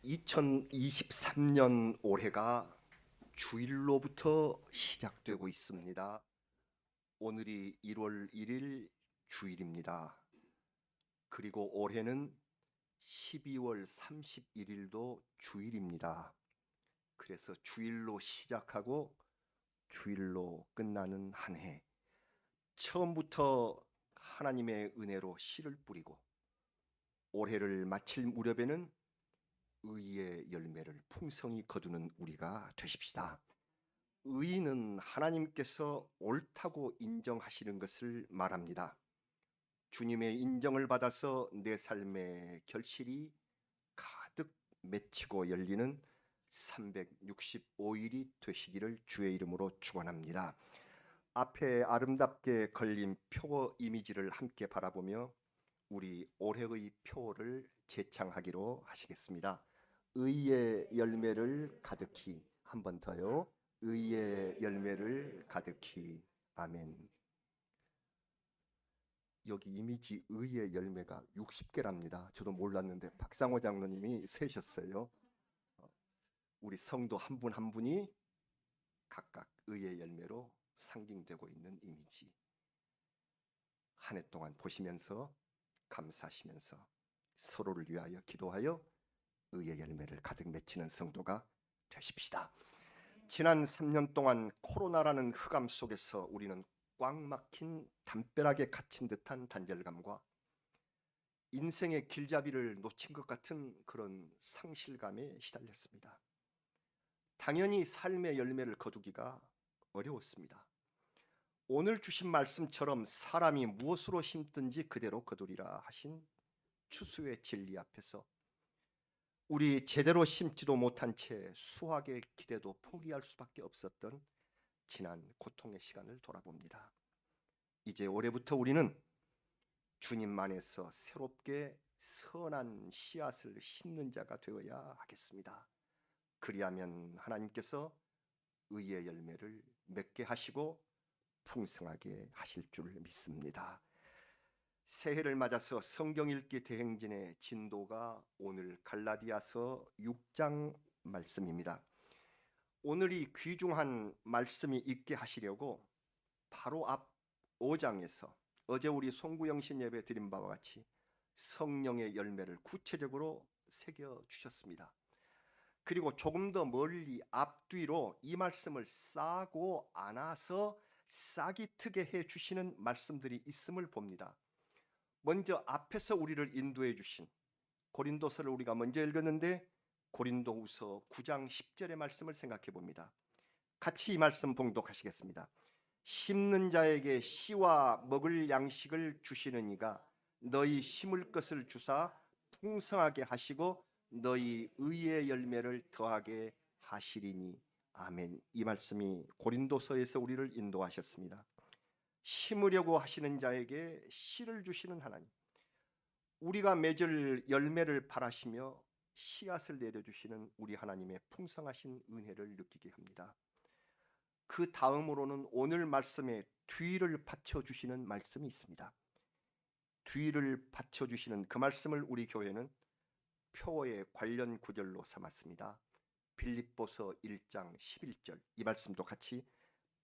2023년 올해가 주일로부터 시작되고 있습니다. 오늘이 1월 1일 주일입니다. 그리고 올해는 12월 31일도 주일입니다. 그래서 주일로 시작하고 주일로 끝나는 한 해. 처음부터 하나님의 은혜로 씨를 뿌리고 올해를 마칠 무렵에는 의의 열매를 풍성히 거두는 우리가 되십시다. 의는 하나님께서 옳다고 인정하시는 것을 말합니다. 주님의 인정을 받아서 내 삶의 결실이 가득 맺히고 열리는 365일이 되시기를 주의 이름으로 축원합니다. 앞에 아름답게 걸린 표 이미지를 함께 바라보며 우리 올해의 표를 제창하기로 하시겠습니다. 의의 열매를 가득히. 한 번 더요. 의의 열매를 가득히. 아멘. 여기 이미지 의의 열매가 60개랍니다. 저도 몰랐는데 박상호 장로님이 세셨어요. 우리 성도 한 분 한 분이 각각 의의 열매로 상징되고 있는 이미지. 한 해 동안 보시면서 감사하시면서 서로를 위하여 기도하여 의의 열매를 가득 맺히는 성도가 되십시다. 지난 3년 동안 코로나라는 흑암 속에서 우리는 꽉 막힌 담벼락에 갇힌 듯한 단절감과 인생의 길잡이를 놓친 것 같은 그런 상실감에 시달렸습니다. 당연히 삶의 열매를 거두기가 어려웠습니다. 오늘 주신 말씀처럼 사람이 무엇으로 심든지 그대로 거두리라 하신 추수의 진리 앞에서 우리 제대로 심지도 못한 채 수확의 기대도 포기할 수밖에 없었던 지난 고통의 시간을 돌아봅니다. 이제 올해부터 우리는 주님 안에서 새롭게 선한 씨앗을 심는 자가 되어야 하겠습니다. 그리하면 하나님께서 의의 열매를 맺게 하시고 풍성하게 하실 줄 믿습니다. 새해를 맞아서 성경 읽기 대행진의 진도가 오늘 갈라디아서 6장 말씀입니다. 오늘이 귀중한 말씀이 있게 하시려고 바로 앞 5장에서 어제 우리 송구영신 예배 드린 바와 같이 성령의 열매를 구체적으로 새겨 주셨습니다. 그리고 조금 더 멀리 앞뒤로 이 말씀을 싸고 안아서 싹이 트게 해 주시는 말씀들이 있음을 봅니다. 먼저 앞에서 우리를 인도해 주신 고린도서를 우리가 먼저 읽었는데 고린도후서 9장 10절의 말씀을 생각해 봅니다. 같이 이 말씀 봉독하시겠습니다. 심는 자에게 씨와 먹을 양식을 주시는 이가 너희 심을 것을 주사 풍성하게 하시고 너희 의의 열매를 더하게 하시리니. 아멘. 이 말씀이 고린도서에서 우리를 인도하셨습니다. 심으려고 하시는 자에게 씨를 주시는 하나님, 우리가 맺을 열매를 바라시며 씨앗을 내려주시는 우리 하나님의 풍성하신 은혜를 느끼게 합니다. 그 다음으로는 오늘 말씀에 뒤를 받쳐주시는 말씀이 있습니다. 뒤를 받쳐주시는 그 말씀을 우리 교회는 표어의 관련 구절로 삼았습니다. 빌립보서 1장 11절, 이 말씀도 같이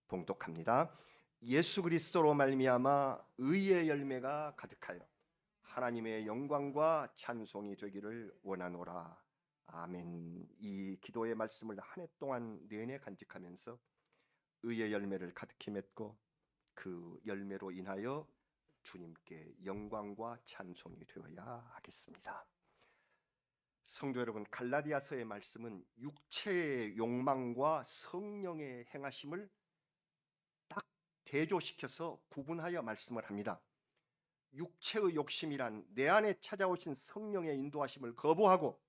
봉독합니다. 예수 그리스도로 말미암아 의의 열매가 가득하여 하나님의 영광과 찬송이 되기를 원하노라. 아멘. 이 기도의 말씀을 한 해 동안 내내 간직하면서 의의 열매를 가득히 맺고 그 열매로 인하여 주님께 영광과 찬송이 되어야 하겠습니다. 성도 여러분, 갈라디아서의 말씀은 육체의 욕망과 성령의 행하심을 딱 대조시켜서 구분하여 말씀을 합니다. 육체의 욕심이란 내 안에 찾아오신 성령의 인도하심을 거부하고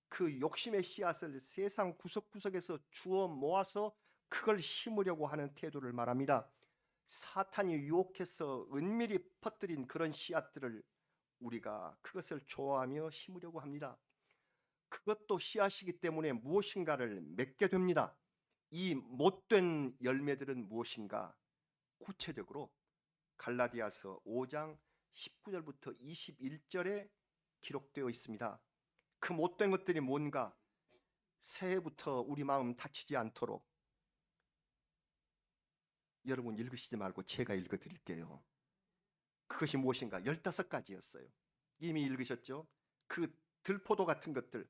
그 욕심의 씨앗을 세상 구석구석에서 주워 모아서 그걸 심으려고 하는 태도를 말합니다. 사탄이 유혹해서 은밀히 퍼뜨린 그런 씨앗들을 우리가 그것을 좋아하며 심으려고 합니다. 그것도 씨앗이기 때문에 무엇인가를 맺게 됩니다. 이 못된 열매들은 무엇인가? 구체적으로 갈라디아서 5장 19절부터 21절에 기록되어 있습니다. 그 못된 것들이 뭔가 새해부터 우리 마음 다치지 않도록 여러분 읽으시지 말고 제가 읽어드릴게요. 그것이 무엇인가? 15가지였어요. 이미 읽으셨죠? 그 들포도 같은 것들,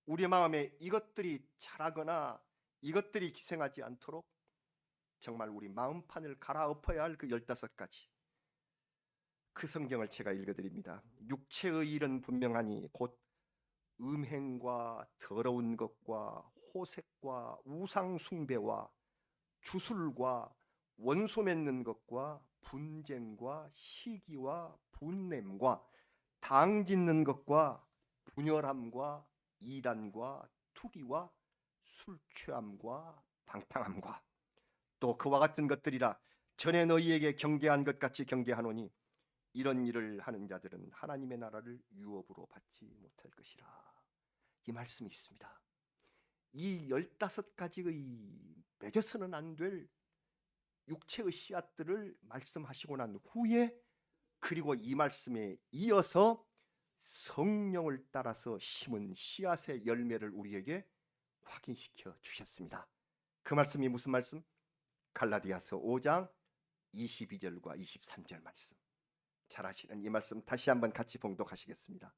우리 마음에 이것들이 자라거나 이것들이 기생하지 않도록 정말 우리 마음판을 갈아엎어야 할 그 15가지. 그 성경을 제가 읽어드립니다. 육체의 일은 분명하니 곧 음행과 더러운 것과 호색과 우상숭배와 주술과 원수 맺는 것과 분쟁과 시기와 분냄과 당 짓는 것과 분열함과 이단과 투기와 술 취함과 방탕함과 또 그와 같은 것들이라 전에 너희에게 경계한 것 같이 경계하노니 이런 일을 하는 자들은 하나님의 나라를 유업으로 받지 못할 것이라. 이 말씀이 있습니다. 이 15가지의 맺어서는 안 될 육체의 씨앗들을 말씀하시고 난 후에 그리고 이 말씀에 이어서 성령을 따라서 심은 씨앗의 열매를 우리에게 확인시켜 주셨습니다. 그 말씀이 무슨 말씀? 갈라디아서 5장 22절과 23절 말씀. 잘 아시는 이 말씀 다시 한번 같이 봉독하시겠습니다.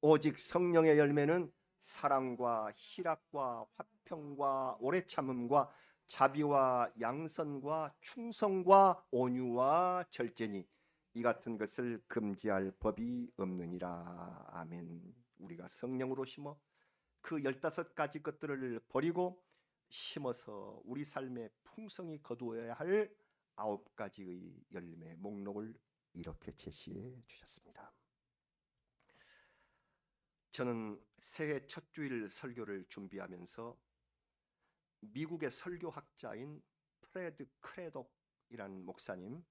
오직 성령의 열매는 사랑과 희락과 화평과 오래 참음과 자비와 양선과 충성과 온유와 절제니 이 같은 것을 금지할 법이 없느니라. 아멘. 우리가 성령으로 심어 그 15가지 것들을 버리고 심어서 우리 삶의 풍성이 거두어야 할 9가지의 열매 목록을 이렇게 제시해 주셨습니다. 저는 새해 첫 주일 설교를 준비하면서 미국의 설교학자인 프레드 크레독이라는 목사님,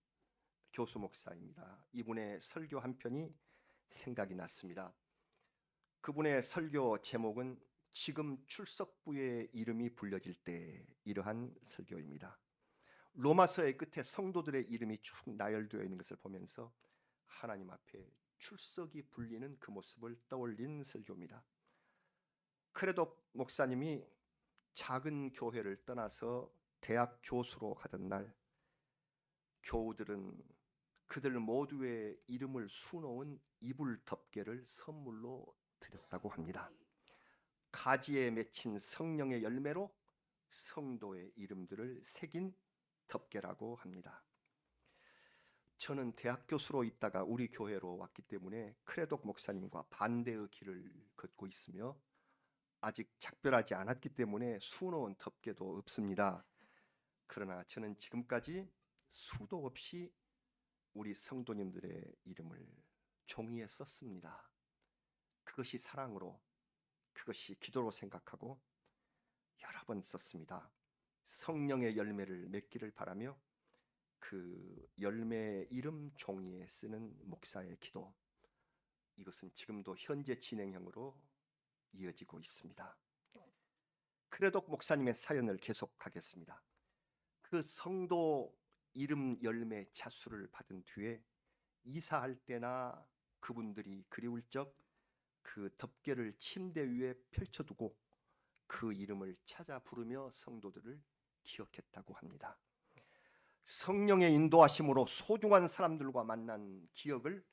교수 목사입니다. 이분의 설교 한 편이 생각이 났습니다. 그분의 설교 제목은 지금 출석부의 이름이 불려질 때, 이러한 설교입니다. 로마서의 끝에 성도들의 이름이 쭉 나열되어 있는 것을 보면서 하나님 앞에 출석이 불리는 그 모습을 떠올린 설교입니다. 크레독 목사님이 작은 교회를 떠나서 대학 교수로 가던 날 교우들은 그들 모두의 이름을 수놓은 이불 덮개를 선물로 드렸다고 합니다. 가지에 맺힌 성령의 열매로 성도의 이름들을 새긴 덮개라고 합니다. 저는 대학 교수로 있다가 우리 교회로 왔기 때문에 크레독 목사님과 반대의 길을 걷고 있으며 아직 작별하지 않았기 때문에 수놓은 덮개도 없습니다. 그러나 저는 지금까지 수도 없이 우리 성도님들의 이름을 종이에 썼습니다. 그것이 사랑으로, 그것이 기도로 생각하고 여러 번 썼습니다. 성령의 열매를 맺기를 바라며 그 열매 이름 종이에 쓰는 목사의 기도, 이것은 지금도 현재 진행형으로 이어지고 있습니다. 크레독 목사님의 사연을 계속하겠습니다. 그 성도 이름 열매 자수를 받은 뒤에 이사할 때나 그분들이 그리울 적 그 덮개를 침대 위에 펼쳐두고 그 이름을 찾아 부르며 성도들을 기억했다고 합니다. 성령의 인도하심으로 소중한 사람들과 만난 기억을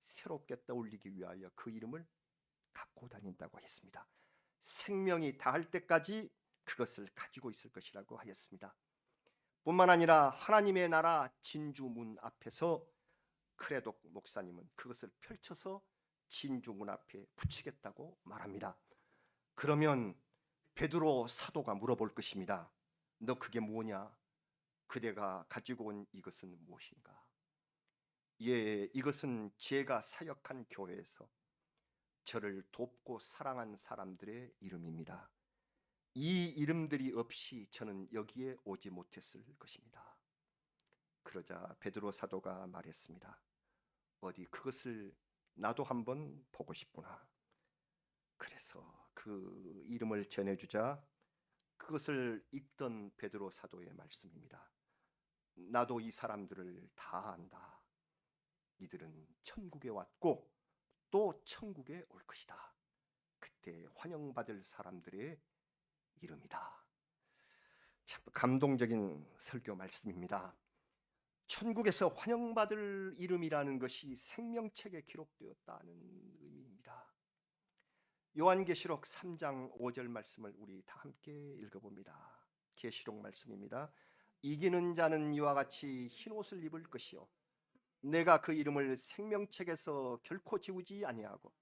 새롭게 떠올리기 위하여 그 이름을 갖고 다닌다고 했습니다. 생명이 다할 때까지 그것을 가지고 있을 것이라고 하였습니다. 뿐만 아니라 하나님의 나라 진주문 앞에서 크레독 목사님은 그것을 펼쳐서 진주문 앞에 붙이겠다고 말합니다. 그러면 베드로 사도가 물어볼 것입니다. 너 그게 뭐냐? 그대가 가지고 온 이것은 무엇인가? 예, 이것은 제가 사역한 교회에서 저를 돕고 사랑한 사람들의 이름입니다. 이 이름들이 없이 저는 여기에 오지 못했을 것입니다. 그러자 베드로 사도가 말했습니다. 어디 그것을 나도 한번 보고 싶구나. 그래서 그 이름을 전해주자 그것을 읽던 베드로 사도의 말씀입니다. 나도 이 사람들을 다 안다. 이들은 천국에 왔고 또 천국에 올 것이다. 그때 환영받을 사람들의 이름이다. 참 감동적인 설교 말씀입니다. 천국에서 환영받을 이름이라는 것이 생명책에 기록되었다는 의미입니다. 요한계시록 3장 5절 말씀을 우리 다 함께 읽어봅니다. 계시록 말씀입니다. 이기는 자는 이와 같이 흰 옷을 입을 것이요 내가 그 이름을 생명책에서 결코 지우지 아니하고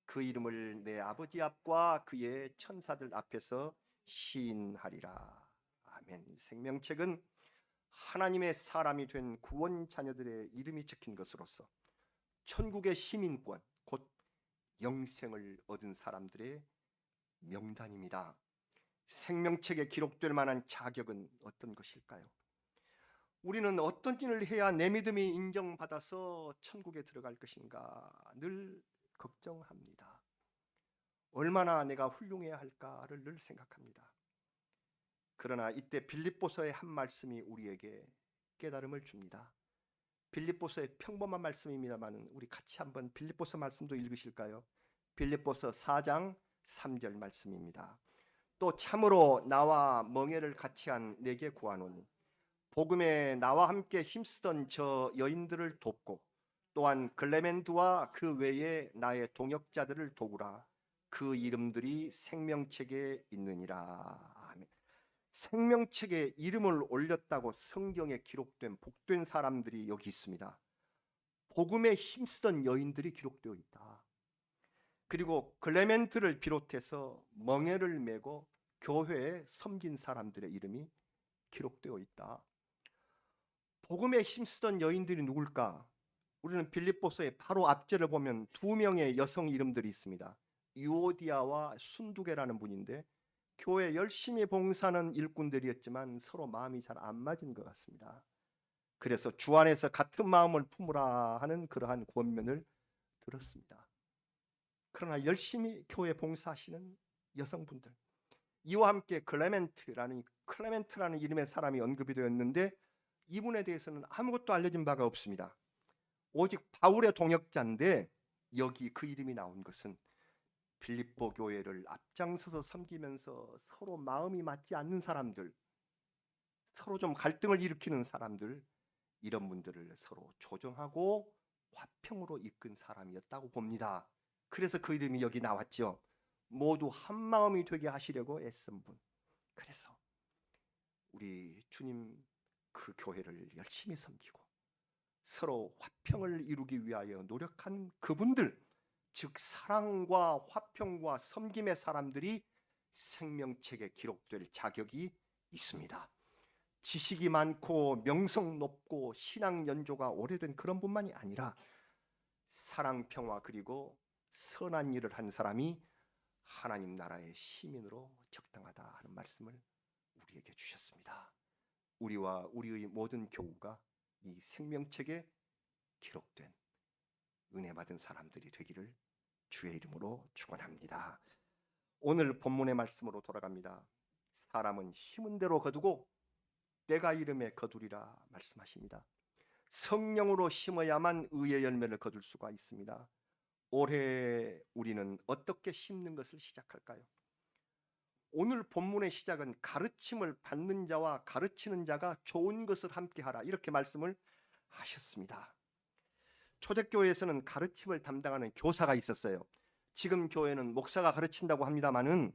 그 이름을 내 아버지 앞과 그의 천사들 앞에서 시인하리라. 아멘. 생명책은 하나님의 사람이 된 구원 자녀들의 이름이 적힌 것으로서 천국의 시민권, 곧 영생을 얻은 사람들의 명단입니다. 생명책에 기록될 만한 자격은 어떤 것일까요? 우리는 어떤 일을 해야 내 믿음이 인정받아서 천국에 들어갈 것인가 늘 걱정합니다. 얼마나 내가 훌륭해야 할까를 늘 생각합니다. 그러나 이때 빌립보서의 한 말씀이 우리에게 깨달음을 줍니다. 빌립보서의 평범한 말씀입니다만 우리 같이 한번 빌립보서 말씀도 읽으실까요? 빌립보서 4장 3절 말씀입니다. 또 참으로 나와 멍에를 같이 한 내게 구하노니 복음에 나와 함께 힘쓰던 저 여인들을 돕고 또한 글레멘드와 그 외에 나의 동역자들을 도우라. 그 이름들이 생명책에 있느니라. 아멘. 생명책에 이름을 올렸다고 성경에 기록된 복된 사람들이 여기 있습니다. 복음에 힘쓰던 여인들이 기록되어 있다. 그리고 글레멘트를 비롯해서 멍에를 메고 교회에 섬긴 사람들의 이름이 기록되어 있다. 복음에 힘쓰던 여인들이 누굴까? 우리는 빌립보서의 바로 앞절을 보면 두 명의 여성 이름들이 있습니다. 유오디아와 순두개라는 분인데 교회 열심히 봉사하는 일꾼들이었지만 서로 마음이 잘 안 맞은 것 같습니다. 그래서 주 안에서 같은 마음을 품으라 하는 그러한 권면을 들었습니다. 그러나 열심히 교회 봉사하시는 여성분들, 이와 함께 클레멘트라는 이름의 사람이 언급이 되었는데 이분에 대해서는 아무것도 알려진 바가 없습니다. 오직 바울의 동역자인데 여기 그 이름이 나온 것은 빌립보 교회를 앞장서서 섬기면서 서로 마음이 맞지 않는 사람들, 서로 좀 갈등을 일으키는 사람들, 이런 분들을 서로 조정하고 화평으로 이끈 사람이었다고 봅니다. 그래서 그 이름이 여기 나왔죠. 모두 한 마음이 되게 하시려고 애쓴 분. 그래서 우리 주님 그 교회를 열심히 섬기고 서로 화평을 이루기 위하여 노력한 그분들, 즉 사랑과 화평과 섬김의 사람들이 생명책에 기록될 자격이 있습니다. 지식이 많고 명성 높고 신앙 연조가 오래된 그런 분만이 아니라 사랑, 평화 그리고 선한 일을 한 사람이 하나님 나라의 시민으로 적당하다 하는 말씀을 우리에게 주셨습니다. 우리와 우리의 모든 교우가 이 생명책에 기록된 은혜 받은 사람들이 되기를 주의 이름으로 축원합니다. 오늘 본문의 말씀으로 돌아갑니다. 사람은 심은 대로 거두고 때가 이름에 거두리라 말씀하십니다. 성령으로 심어야만 의의 열매를 거둘 수가 있습니다. 올해 우리는 어떻게 심는 것을 시작할까요? 오늘 본문의 시작은 가르침을 받는 자와 가르치는 자가 좋은 것을 함께 하라 이렇게 말씀을 하셨습니다. 초대교회에서는 가르침을 담당하는 교사가 있었어요. 지금 교회는 목사가 가르친다고 합니다마는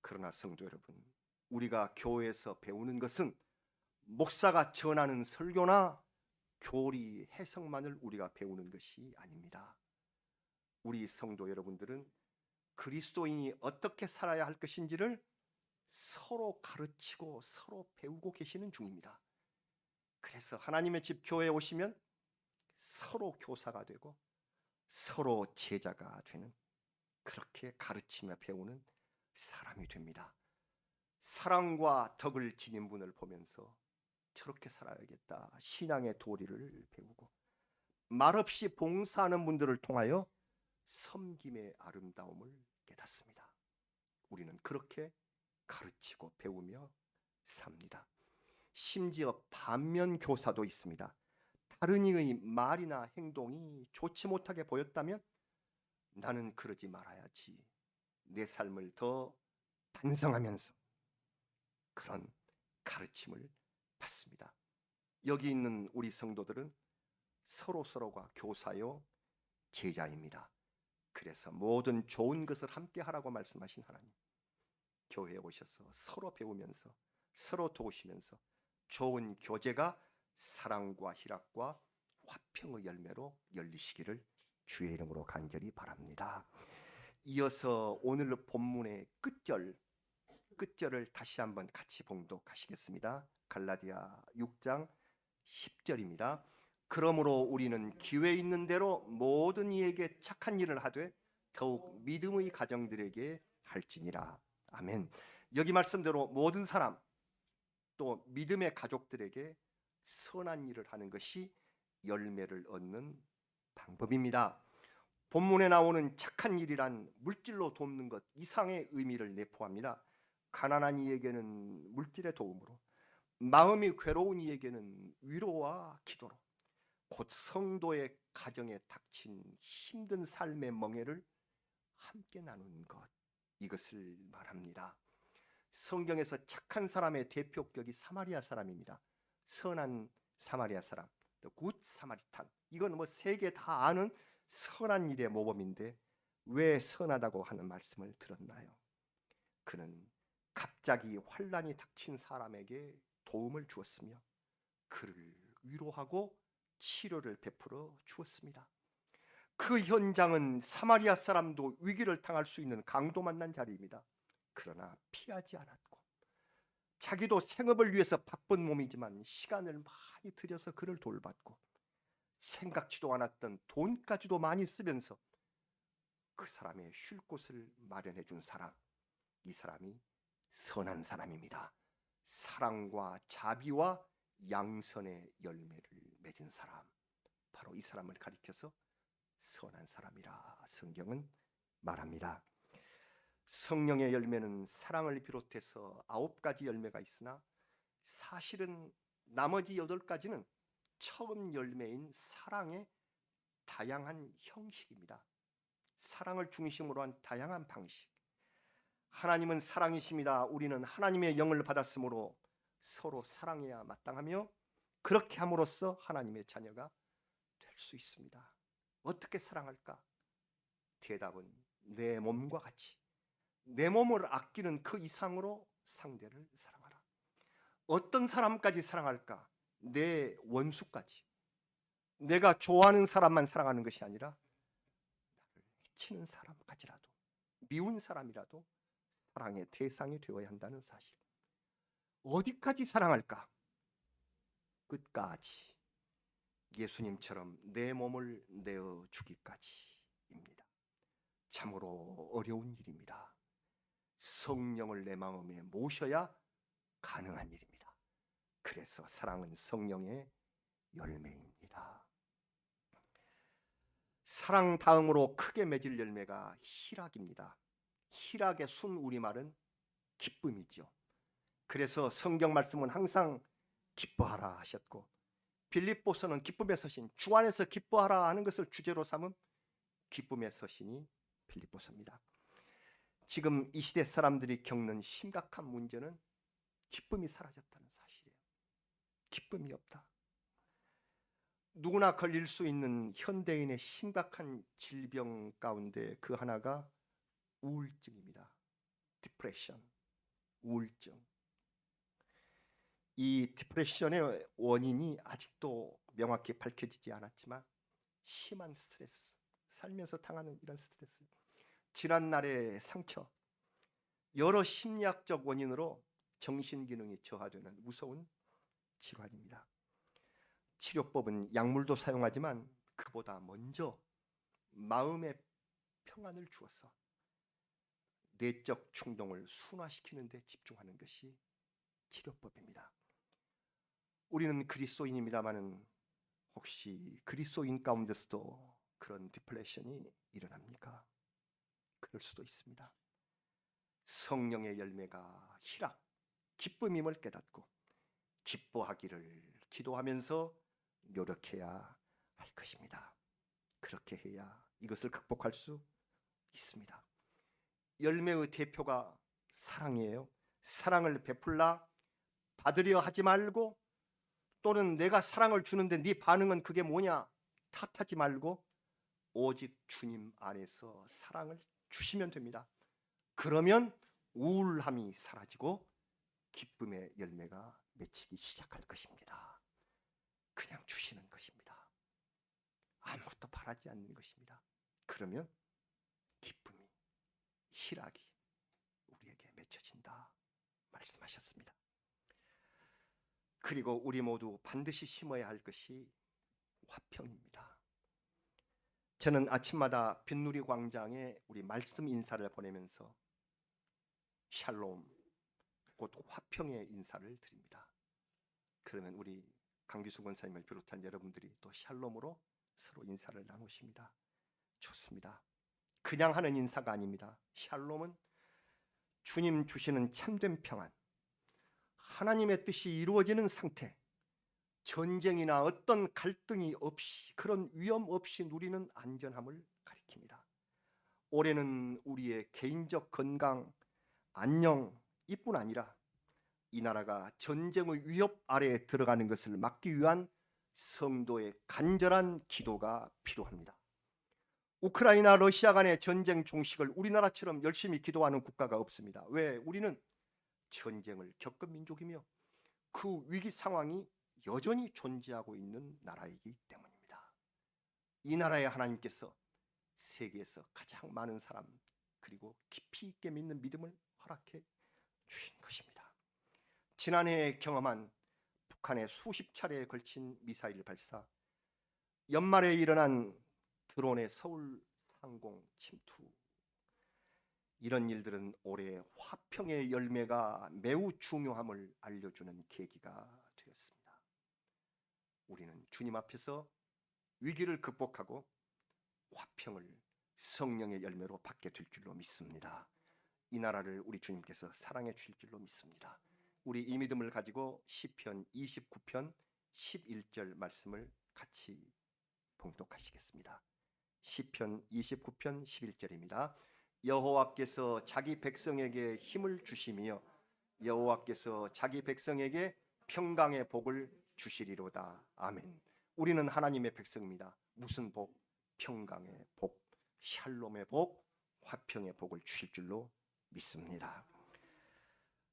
그러나 성도 여러분, 우리가 교회에서 배우는 것은 목사가 전하는 설교나 교리 해석만을 우리가 배우는 것이 아닙니다. 우리 성도 여러분들은 그리스도인이 어떻게 살아야 할 것인지를 서로 가르치고 서로 배우고 계시는 중입니다. 그래서 하나님의 집 교회에 오시면 서로 교사가 되고 서로 제자가 되는, 그렇게 가르치며 배우는 사람이 됩니다. 사랑과 덕을 지닌 분을 보면서 저렇게 살아야겠다, 신앙의 도리를 배우고 말없이 봉사하는 분들을 통하여 섬김의 아름다움을 깨닫습니다. 우리는 그렇게 가르치고 배우며 삽니다. 심지어 반면 교사도 있습니다. 다른 이의 말이나 행동이 좋지 못하게 보였다면 나는 그러지 말아야지, 내 삶을 더 반성하면서 그런 가르침을 받습니다. 여기 있는 우리 성도들은 서로가 교사요 제자입니다. 그래서 모든 좋은 것을 함께 하라고 말씀하신 하나님, 교회에 오셔서 서로 배우면서 서로 도우시면서 좋은 교제가 사랑과 희락과 화평의 열매로 열리시기를 주의 이름으로 간절히 바랍니다. 이어서 오늘 본문의 끝절을 다시 한번 같이 봉독하시겠습니다. 갈라디아 6장 10절입니다. 그러므로 우리는 기회 있는 대로 모든 이에게 착한 일을 하되 더욱 믿음의 가정들에게 할지니라. 아멘. 여기 말씀대로 모든 사람 또 믿음의 가족들에게 선한 일을 하는 것이 열매를 얻는 방법입니다. 본문에 나오는 착한 일이란 물질로 돕는 것 이상의 의미를 내포합니다. 가난한 이에게는 물질의 도움으로, 마음이 괴로운 이에게는 위로와 기도로, 곧 성도의 가정에 닥친 힘든 삶의 멍해를 함께 나누는 것, 이것을 말합니다. 성경에서 착한 사람의 대표격이 사마리아 사람입니다. 선한 사마리아 사람, 굿 사마리탄. 이건 뭐 세계 다 아는 선한 일의 모범인데 왜 선하다고 하는 말씀을 들었나요? 그는 갑자기 환난이 닥친 사람에게 도움을 주었으며 그를 위로하고 치료를 베풀어 주었습니다. 그 현장은 사마리아 사람도 위기를 당할 수 있는 강도 만난 자리입니다. 그러나 피하지 않았고 자기도 생업을 위해서 바쁜 몸이지만 시간을 많이 들여서 그를 돌봤고 생각지도 않았던 돈까지도 많이 쓰면서 그 사람의 쉴 곳을 마련해 준 사람, 이 사람이 선한 사람입니다. 사랑과 자비와 양선의 열매를 맺은 사람, 바로 이 사람을 가리켜서 선한 사람이라 성경은 말합니다. 성령의 열매는 사랑을 비롯해서 9가지 열매가 있으나 사실은 나머지 8가지는 처음 열매인 사랑의 다양한 형식입니다. 사랑을 중심으로 한 다양한 방식. 하나님은 사랑이십니다. 우리는 하나님의 영을 받았으므로 서로 사랑해야 마땅하며 그렇게 함으로써 하나님의 자녀가 될 수 있습니다. 어떻게 사랑할까? 대답은 내 몸과 같이 내 몸을 아끼는 그 이상으로 상대를 사랑하라. 어떤 사람까지 사랑할까? 내 원수까지. 내가 좋아하는 사람만 사랑하는 것이 아니라 나를 해치는 사람까지라도, 미운 사람이라도 사랑의 대상이 되어야 한다는 사실. 어디까지 사랑할까? 끝까지. 예수님처럼 내 몸을 내어 주기까지입니다. 참으로 어려운 일입니다. 성령을 내 마음에 모셔야 가능한 일입니다. 그래서 사랑은 성령의 열매입니다. 사랑 다음으로 크게 맺을 열매가 희락입니다. 희락의 순 우리말은 기쁨이죠. 그래서 성경 말씀은 항상 기뻐하라 하셨고 빌립보서는 기쁨의 서신, 주 안에서 기뻐하라 하는 것을 주제로 삼은 기쁨의 서신이 빌립보서입니다. 지금 이 시대 사람들이 겪는 심각한 문제는 기쁨이 사라졌다는 사실이에요. 기쁨이 없다. 누구나 걸릴 수 있는 현대인의 심각한 질병 가운데 그 하나가 우울증입니다. 디프레션, 우울증. 이 디프레션의 원인이 아직도 명확히 밝혀지지 않았지만 심한 스트레스, 살면서 당하는 이런 스트레스, 지난날의 상처, 여러 심리학적 원인으로 정신기능이 저하되는 무서운 질환입니다. 치료법은 약물도 사용하지만 그보다 먼저 마음의 평안을 주어서 내적 충동을 순화시키는 데 집중하는 것이 치료법입니다. 우리는 그리스도인입니다마는 혹시 그리스도인 가운데서도 그런 디플레션이 일어납니까? 그럴 수도 있습니다. 성령의 열매가 희락, 기쁨임을 깨닫고 기뻐하기를 기도하면서 노력해야 할 것입니다. 그렇게 해야 이것을 극복할 수 있습니다. 열매의 대표가 사랑이에요. 사랑을 베풀라 받으려 하지 말고, 또는 내가 사랑을 주는데 네 반응은 그게 뭐냐 탓하지 말고 오직 주님 안에서 사랑을 주시면 됩니다. 그러면 우울함이 사라지고 기쁨의 열매가 맺히기 시작할 것입니다. 그냥 주시는 것입니다. 아무것도 바라지 않는 것입니다. 그러면 기쁨이, 희락이 우리에게 맺혀진다 말씀하셨습니다. 그리고 우리 모두 반드시 심어야 할 것이 화평입니다. 저는 아침마다 빈누리 광장에 우리 말씀 인사를 보내면서 샬롬, 곧 화평의 인사를 드립니다. 그러면 우리 강규수 권사님을 비롯한 여러분들이 또 샬롬으로 서로 인사를 나누십니다. 좋습니다. 그냥 하는 인사가 아닙니다. 샬롬은 주님 주시는 참된 평안, 하나님의 뜻이 이루어지는 상태, 전쟁이나 어떤 갈등이 없이, 그런 위험 없이 누리는 안전함을 가리킵니다. 올해는 우리의 개인적 건강, 안녕 이뿐 아니라 이 나라가 전쟁의 위협 아래에 들어가는 것을 막기 위한 성도의 간절한 기도가 필요합니다. 우크라이나 러시아 간의 전쟁 종식을 우리나라처럼 열심히 기도하는 국가가 없습니다. 왜? 우리는 전쟁을 겪은 민족이며 그 위기 상황이 여전히 존재하고 있는 나라이기 때문입니다. 이 나라에 하나님께서 세계에서 가장 많은 사람, 그리고 깊이 있게 믿는 믿음을 허락해 주신 것입니다. 지난해 경험한 북한의 수십 차례에 걸친 미사일 발사, 연말에 일어난 드론의 서울 상공 침투, 이런 일들은 올해 화평의 열매가 매우 중요함을 알려주는 계기가 되었습니다. 우리는 주님 앞에서 위기를 극복하고 화평을 성령의 열매로 받게 될 줄로 믿습니다. 이 나라를 우리 주님께서 사랑해 주실 줄로 믿습니다. 우리 이 믿음을 가지고 시편 29편 11절 말씀을 같이 봉독하시겠습니다. 시편 29편 11절입니다. 여호와께서 자기 백성에게 힘을 주시며 여호와께서 자기 백성에게 평강의 복을 주시리로다. 아멘. 우리는 하나님의 백성입니다. 무슨 복? 평강의 복, 샬롬의 복, 화평의 복을 주실 줄로 믿습니다.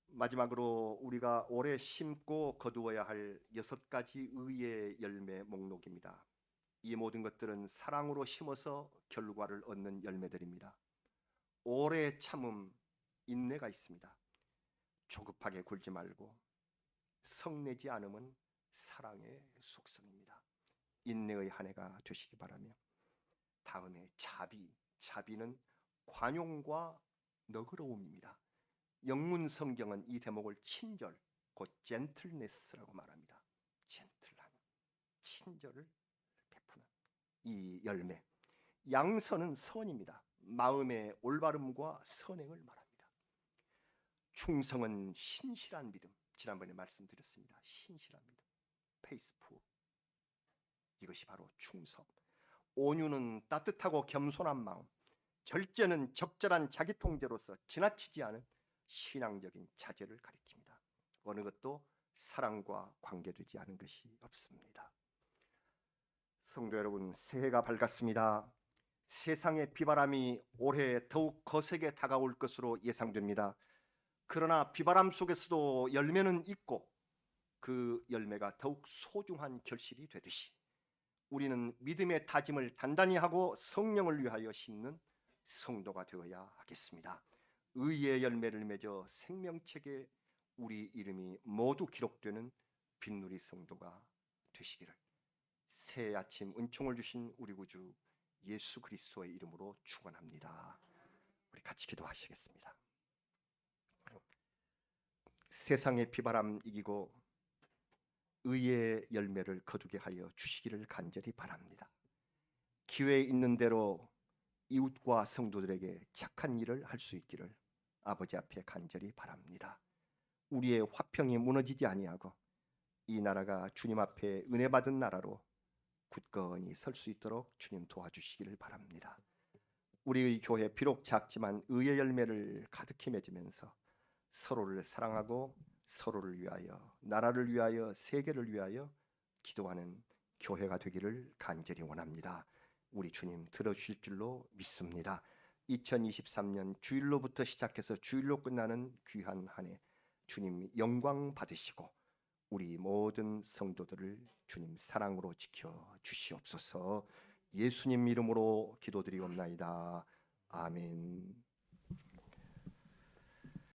마지막으로 우리가 올해 심고 거두어야 할 6가지 의의 열매 목록입니다. 이 모든 것들은 사랑으로 심어서 결과를 얻는 열매들입니다. 오래 참음, 인내가 있습니다. 조급하게 굴지 말고, 성내지 않음은 사랑의 속성입니다. 인내의 한 해가 되시기 바라며, 다음에 자비는 관용과 너그러움입니다. 영문 성경은 이 대목을 친절, 곧 젠틀네스라고 말합니다. 젠틀한, 친절을 베푸는 이 열매. 양선은 선입니다. 마음의 올바름과 선행을 말합니다. 충성은 신실한 믿음. 지난번에 말씀드렸습니다. 신실한 믿음, 페이스풀, 이것이 바로 충성. 온유는 따뜻하고 겸손한 마음. 절제는 적절한 자기 통제로서 지나치지 않은 신앙적인 자제를 가리킵니다. 어느 것도 사랑과 관계되지 않은 것이 없습니다. 성도 여러분, 새해가 밝았습니다. 세상의 비바람이 올해 더욱 거세게 다가올 것으로 예상됩니다. 그러나 비바람 속에서도 열매는 있고 그 열매가 더욱 소중한 결실이 되듯이 우리는 믿음의 다짐을 단단히 하고 성령을 위하여 심는 성도가 되어야 하겠습니다. 의의 열매를 맺어 생명책에 우리 이름이 모두 기록되는 빈누리 성도가 되시기를 새해 아침 은총을 주신 우리 구주 예수 그리스도의 이름으로 축원합니다. 우리 같이 기도하시겠습니다. 세상의 비바람 이기고 의의 열매를 거두게 하여 주시기를 간절히 바랍니다. 기회 있는 대로 이웃과 성도들에게 착한 일을 할 수 있기를 아버지 앞에 간절히 바랍니다. 우리의 화평이 무너지지 아니하고 이 나라가 주님 앞에 은혜 받은 나라로 굳건히 설 수 있도록 주님 도와주시기를 바랍니다. 우리의 교회 비록 작지만 의의 열매를 가득히 맺으면서 서로를 사랑하고 서로를 위하여, 나라를 위하여, 세계를 위하여 기도하는 교회가 되기를 간절히 원합니다. 우리 주님 들어주실 줄로 믿습니다. 2023년 주일로부터 시작해서 주일로 끝나는 귀한 한 해 주님 영광 받으시고 우리 모든 성도들을 주님 사랑으로 지켜 주시옵소서. 예수님 이름으로 기도드리옵나이다. 아멘.